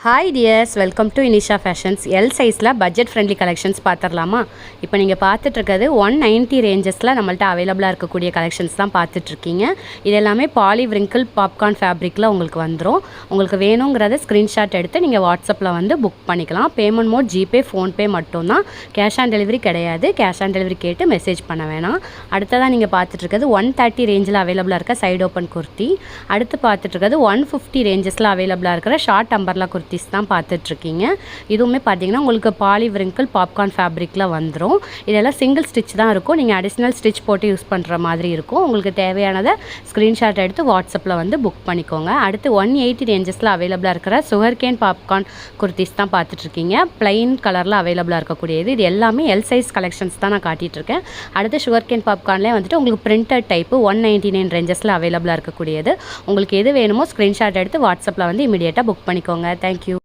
Hi dears, welcome to Inisha fashions. L சைஸில் budget friendly collections பார்த்துடலாமா? இப்போ நீங்கள் பார்த்துட்ருக்கிறது 190 ரேஞ்சஸில் நம்மள்ட்ட அவைலபிளாக இருக்கக்கூடிய கலெக்ஷன்ஸ் தான் பார்த்துட்ருக்கீங்க. இது எல்லாமே பாலி விரிங்கிள் பாப்கார்ன் ஃபேப்ரிக்கில் உங்களுக்கு வந்துடும். உங்களுக்கு வேணுங்கிறத ஸ்க்ரீன்ஷாட் எடுத்து நீங்கள் வாட்ஸ்அப்பில் வந்து புக் பண்ணிக்கலாம். பேமெண்ட் மோட் ஜிபே, ஃபோன்பே மட்டும்தான். கேஷ் ஆன் டெலிவரி கிடையாது. கேஷ் ஆன் டெலிவரி கேட்டு மெசேஜ் பண்ண வேணாம். அடுத்ததான் நீங்கள் பார்த்துட்ருக்கிறது 130 ரேஞ்சில் அவைலபிளாக இருக்க சைடு ஓப்பன் குர்த்தி. அடுத்து பார்த்துட்ருக்கிறது 150 ரேஞ்சஸில் அவைலபிளாக இருக்கிற ஷார்ட் அம்பர்லா குர்த்தி தான் பார்த்துட்ருக்கீங்க. இதுவுமே பார்த்தீங்கன்னா உங்களுக்கு பாலி விரிங்கிள் பாப்கார்ன் ஃபேப்ரிக்கில் வந்துடும். இதெல்லாம் சிங்கிள் ஸ்டிச் தான் இருக்கும். நீங்கள் அடிஷ்னல் ஸ்டிச் போட்டு யூஸ் பண்ணுற மாதிரி இருக்கும். உங்களுக்கு தேவையானதை ஸ்க்ரீன்ஷாட் எடுத்து வாட்ஸ்அப்பில் வந்து புக் பண்ணிக்கோங்க. அடுத்து 180 ரேஞ்சஸில் அவைலபிளாக இருக்கிற சுகர் கேன் பாப்கார்ன் குர்த்திஸ் தான் பார்த்துட்ருக்கீங்க. பிளைன் கலரில் அவைலபிளாக இருக்கக்கூடியது. இது எல்லாமே எல் சைஸ் கலெக்ஷன்ஸ் தான் நான் காட்டிகிட்ருக்கேன். அடுத்து சுகர் கேன் பாப்கார்ன்லேயே வந்துட்டு உங்களுக்கு பிரிண்டட் டைப்பு 199 ரேஞ்சஸில் அவைலபிளாக இருக்கக்கூடியது. உங்களுக்கு எது வேணுமோ ஸ்க்ரீன்ஷாட் எடுத்து வாட்ஸ்அப்பில் வந்து இமீடியட்டாக புக் பண்ணிக்கோங்க. தேங்க்யூ.